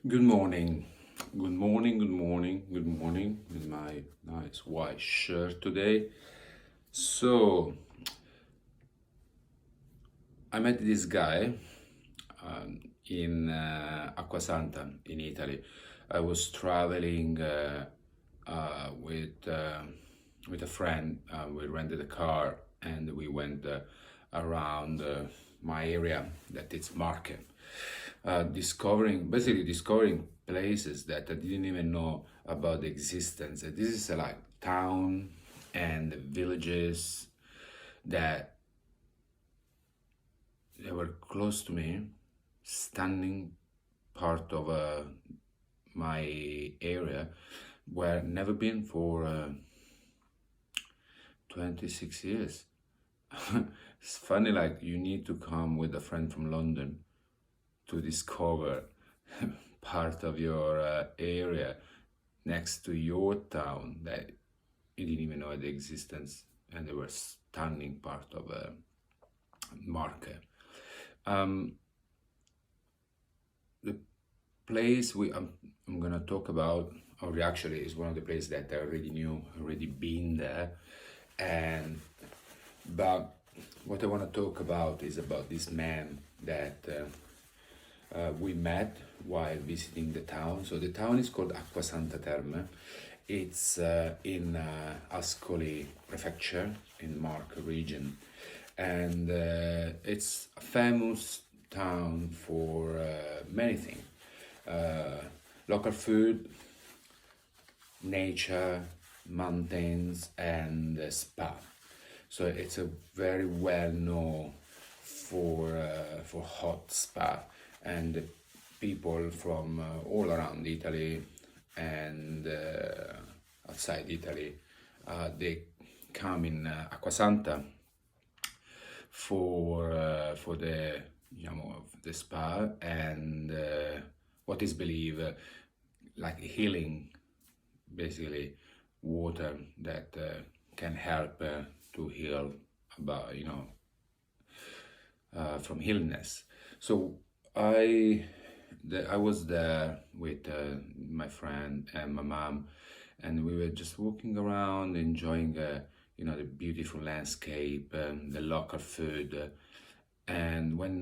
Good morning. Good morning, good morning, good morning with my nice white shirt today. So, I met this guy in Acquasanta in Italy. I was traveling with a friend. We rented a car and we went around my area that it's market, basically discovering places that I didn't even know about the existence. This is like town and villages that they were close to me, stunning part of my area where never been for 26 years. It's funny, like you need to come with a friend from London to discover part of your area next to your town that you didn't even know the existence, and they were stunning part of a market. Um, the place I'm gonna talk about, or actually, is one of the places that I already knew, already been there, and but what I want to talk about is about this man that we met while visiting the town. So the town is called Acquasanta Terme. It's in Ascoli prefecture in Marche region, and it's a famous town for many things. Local food, nature, mountains, and spa. So it's a very well known for hot spa, and people from all around Italy and outside Italy, they come in Acquasanta for the the spa and what is believed like healing, basically water that can help to heal about from illness. So I was there with my friend and my mom, and we were just walking around, enjoying the beautiful landscape, the local food, and when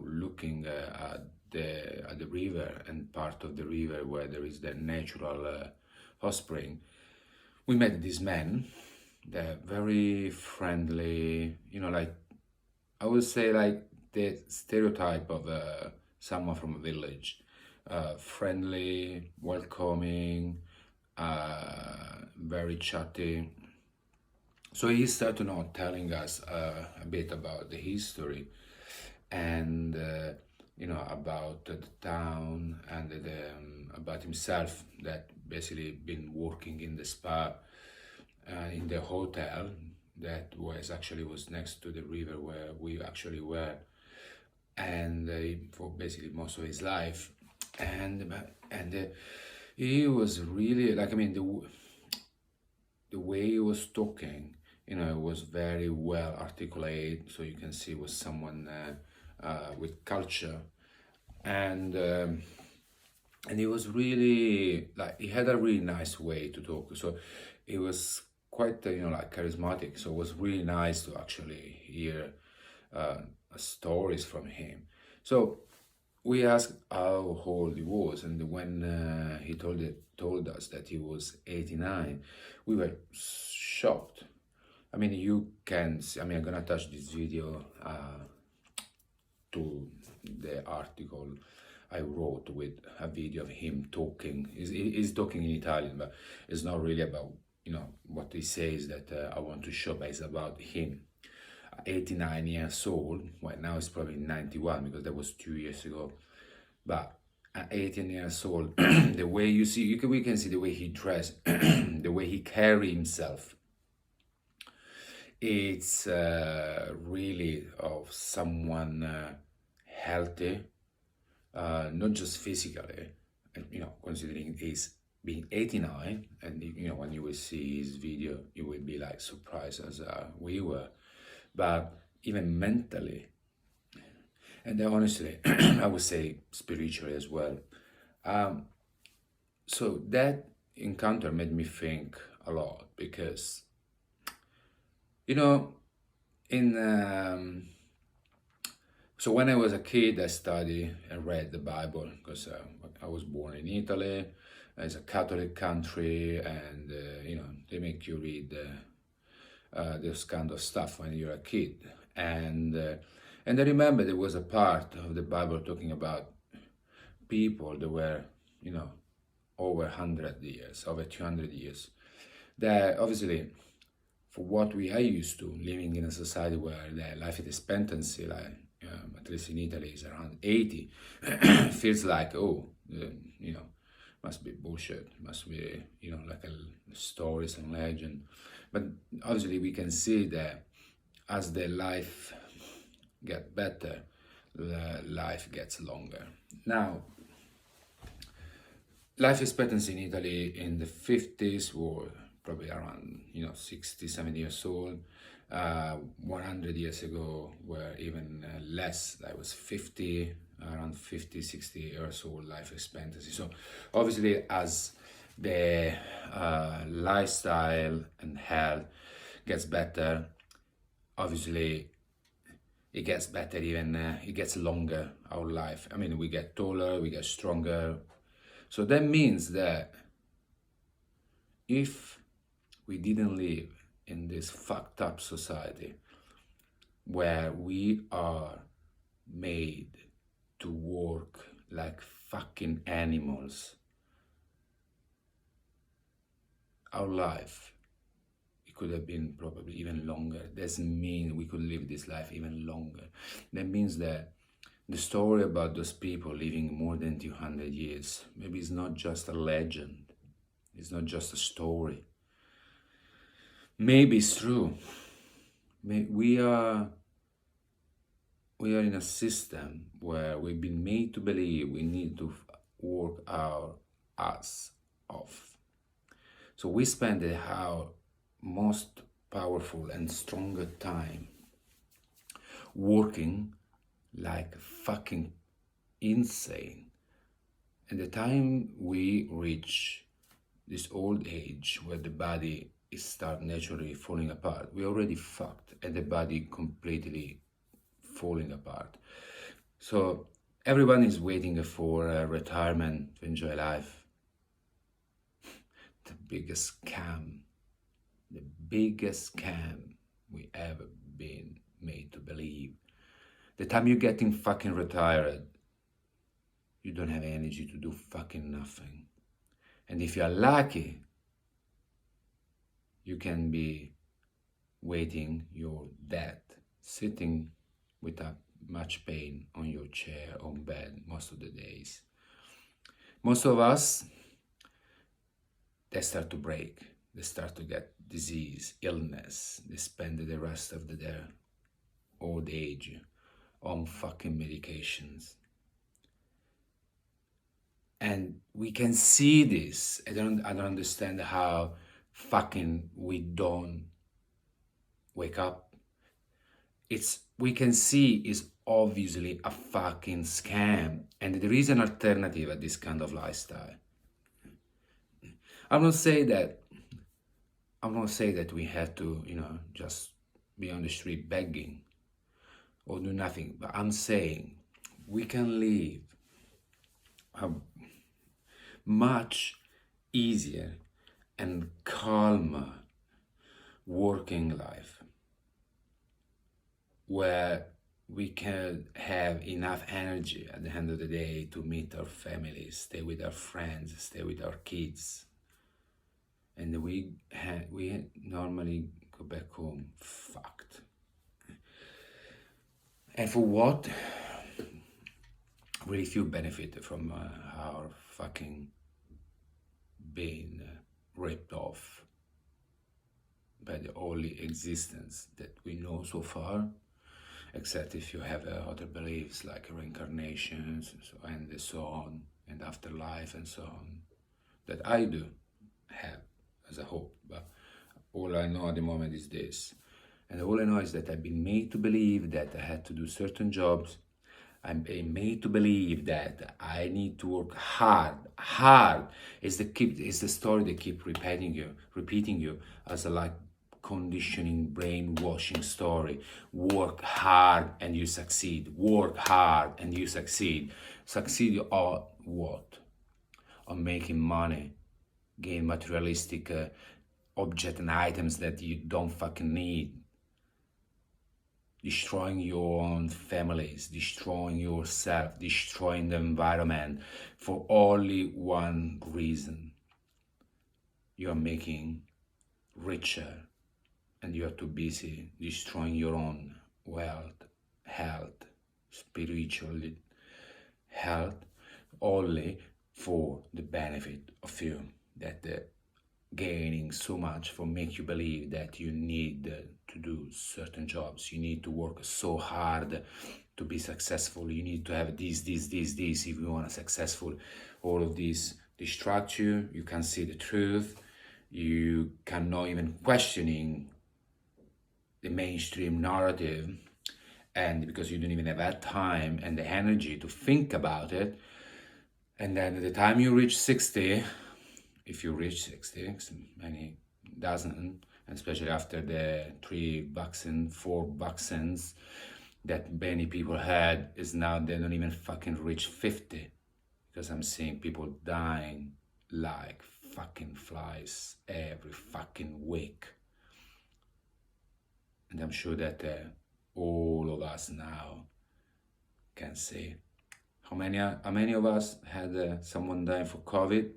looking at the river and part of the river where there is the natural hot spring, we met this man. They're very friendly, like I would say like the stereotype of someone from a village, friendly, welcoming, very chatty. So he started now telling us a bit about the history and about the town and about himself, that basically been working in the spa in the hotel that was next to the river where we actually were, and for basically most of his life, and he was really like, I mean, the way he was talking, was very well articulate, so you can see it was someone with culture, and he was really like, he had a really nice way to talk. So it was quite like charismatic. So it was really nice to actually hear stories from him. So we asked how old he was, and when he told us that he was 89, we were shocked. I mean, you can see, I mean, I'm gonna attach this video to the article I wrote with a video of him talking. He's talking in Italian, but it's not really about what he says that I want to show, but it's about him. 89 years old. Well, now it's probably 91 because that was 2 years ago. But at 18 years old, the way we can see the way he dressed, the way he carry himself. It's really of someone healthy, not just physically, and considering he's being 89, and when you will see his video, you will be like surprised as we were, but even mentally. and then honestly, I would say spiritually as well. Um, so that encounter made me think a lot because, you know, in so when I was a kid, I studied and read the Bible because I was born in Italy. It's a Catholic country, and they make you read this kind of stuff when you're a kid. And I remember there was a part of the Bible talking about people that were, you know, over 100 years, over 200 years. That obviously, for what we are used to, living in a society where the life expectancy, like at least in Italy, is around 80, feels like, oh, you know, must be bullshit, must be, like a stories and legend. But obviously, we can see that as the life get better, the life gets longer. Now, life expectancy in Italy in the 50s were probably around 60, 70 years old. 100 years ago were even less. That was 50, around 50, 60 years old life expectancy. So obviously, as the lifestyle and health gets better, obviously it gets better, even it gets longer, our life. I mean, we get taller, we get stronger. So that means that if we didn't live in this fucked up society where we are made to work like fucking animals, our life, it could have been probably even longer. Doesn't mean we could live this life even longer. That means that the story about those people living more than 200 years, maybe it's not just a legend. It's not just a story. Maybe it's true. We are in a system where we've been made to believe we need to work our ass off. So we spend our most powerful and stronger time working like fucking insane. And the time we reach this old age where the body is start naturally falling apart, we're already fucked, and the body completely falling apart. So everyone is waiting for retirement to enjoy life. The biggest scam we ever been made to believe. The time you're getting fucking retired, you don't have energy to do fucking nothing. And if you're lucky, you can be waiting your death, sitting without much pain on your chair, on bed, most of the days. Most of us, they start to break. They start to get disease, illness. They spend the rest of their old age on fucking medications. And we can see this. I don't understand how fucking we don't wake up. We can see it's obviously a fucking scam, and there is an alternative at this kind of lifestyle. I'm not saying that we have to, just be on the street begging or do nothing, but I'm saying we can live a much easier and calmer working life where we can have enough energy at the end of the day to meet our families, stay with our friends, stay with our kids. And we normally go back home fucked. And for what? Really few benefit from our fucking being ripped off by the only existence that we know so far, except if you have other beliefs like reincarnations and so on, and afterlife and so on, that I do have as a hope. But all I know at the moment is this. And all I know is that I've been made to believe that I had to do certain jobs, I'm being made to believe that I need to work hard. Hard is the story they keep repeating you as a like conditioning, brainwashing story. Work hard and you succeed. Work hard and you succeed. Succeed on what? On making money, gain materialistic objects and items that you don't fucking need, destroying your own families, destroying yourself, destroying the environment for only one reason. You are making richer and you are too busy destroying your own wealth, health, spiritual health, only for the benefit of you. That gaining so much for make you believe that you need to do certain jobs, you need to work so hard to be successful, you need to have this if you want to successful. All of this distract you, you can see the truth, you cannot even questioning the mainstream narrative, and because you don't even have that time and the energy to think about it. And then at the time you reach 60, if you reach 60, many doesn't, and especially after the 4 vaccines that many people had, is now they don't even fucking reach 50, because I'm seeing people dying like fucking flies every fucking week. And I'm sure that all of us now can say, how many of us had someone dying for COVID?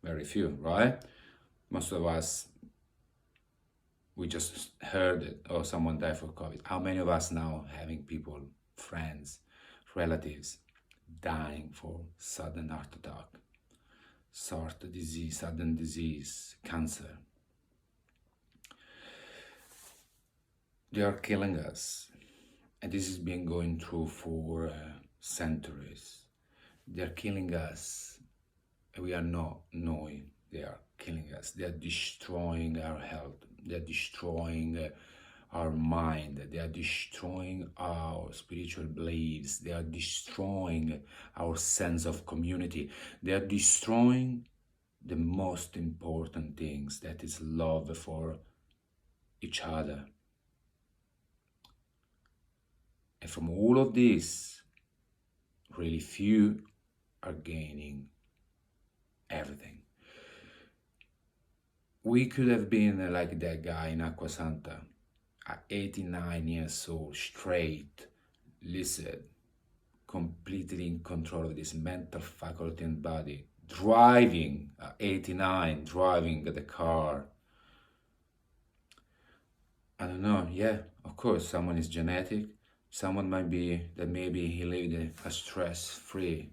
Very few, right? Most of us, we just heard it, or someone died for COVID. How many of us now having people, friends, relatives dying for sudden heart attack, sudden disease, cancer? They are killing us. And this has been going through for centuries. They're killing us. We are not knowing they are killing us. They are destroying our health. They are destroying our mind. They are destroying our spiritual beliefs. They are destroying our sense of community. They are destroying the most important things, that is love for each other. And from all of this, really few are gaining everything. We could have been like that guy in Acquasanta at 89 years old, straight, lucid, completely in control of this mental faculty and body, driving at 89, driving the car. I don't know, yeah, of course, someone is genetic, someone might be that maybe he lived a stress-free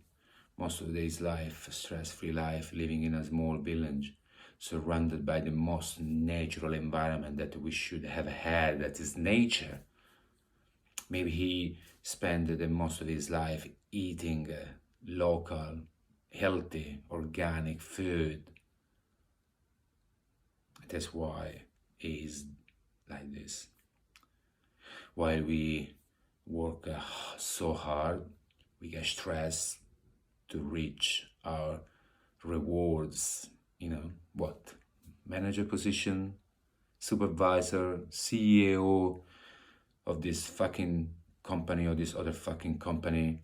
most of his life, a stress-free life, living in a small village, surrounded by the most natural environment that we should have had, that is nature. Maybe he spent the most of his life eating local, healthy, organic food. That's why he is like this. While we work so hard, we get stressed to reach our rewards, what? Manager position, supervisor, CEO of this fucking company or this other fucking company,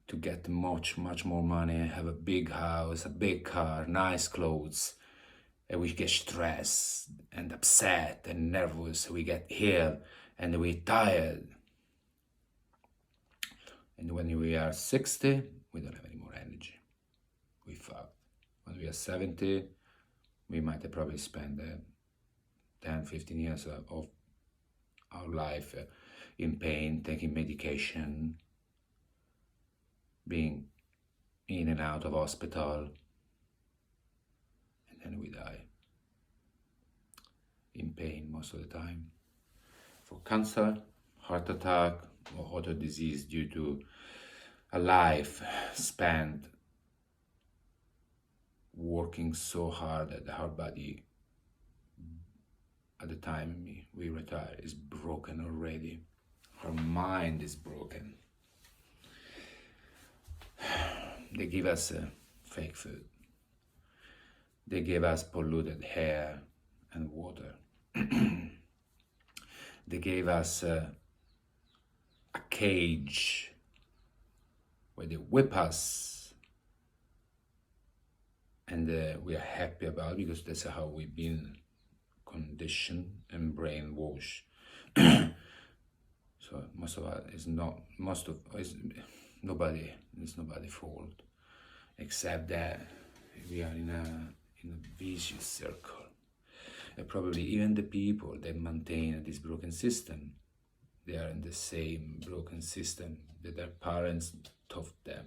to get much more money, have a big house, a big car, nice clothes, and we get stressed and upset and nervous, we get ill and we're tired. And when we are 60, we don't have any more energy. We fucked. When we are 70, we might have probably spent 10, 15 years of our life in pain, taking medication, being in and out of hospital, and then we die in pain most of the time for cancer, heart attack, or other disease due to a life spent working so hard that our body at the time we retire is broken already. Our mind is broken. They give us fake food. They give us polluted air and water. They gave us a cage where they whip us, and we are happy about it because that's how we've been conditioned and brainwashed. So most of us is not nobody. It's nobody's fault, except that we are in a vicious circle. And probably even the people that maintain this broken system, they are in the same broken system that their parents taught them.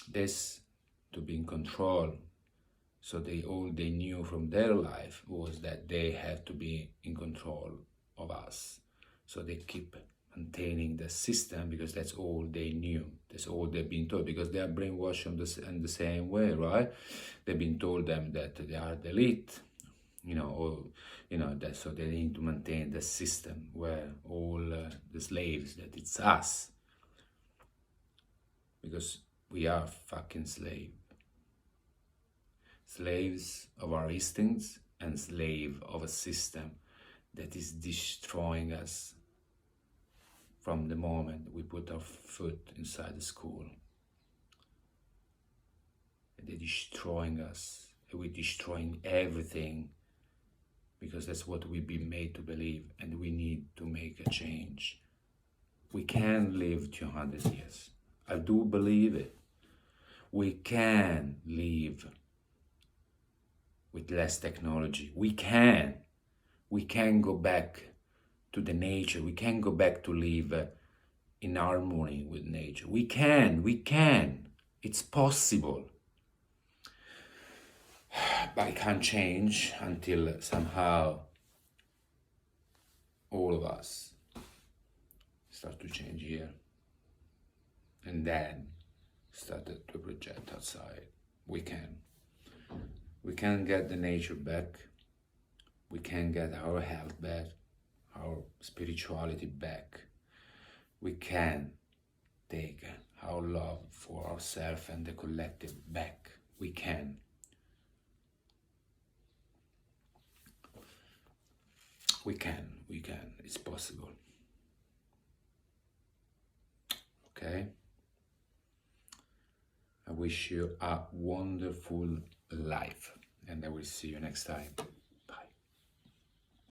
This to be in control. So all they knew from their life was that they have to be in control of us. So they keep maintaining the system because that's all they knew. That's all they've been told, because they are brainwashed in the same way, right? They've been told them that they are the elite, that so they need to maintain the system where all the slaves, that it's us. Because we are fucking slaves of our instincts and slave of a system that is destroying us from the moment we put our foot inside the school. They're destroying us, and we're destroying everything, because that's what we've been made to believe, and we need to make a change. We can live 200 years. I do believe it. We can live with less technology. We can go back to the nature. We can go back to live in harmony with nature. We can. It's possible. But it can't change until somehow all of us start to change here. And then started to project outside. We can get the nature back. We can get our health back, our spirituality back. We can take our love for ourselves and the collective back. We can. It's possible. Okay? I wish you a wonderful life, and I will see you next time.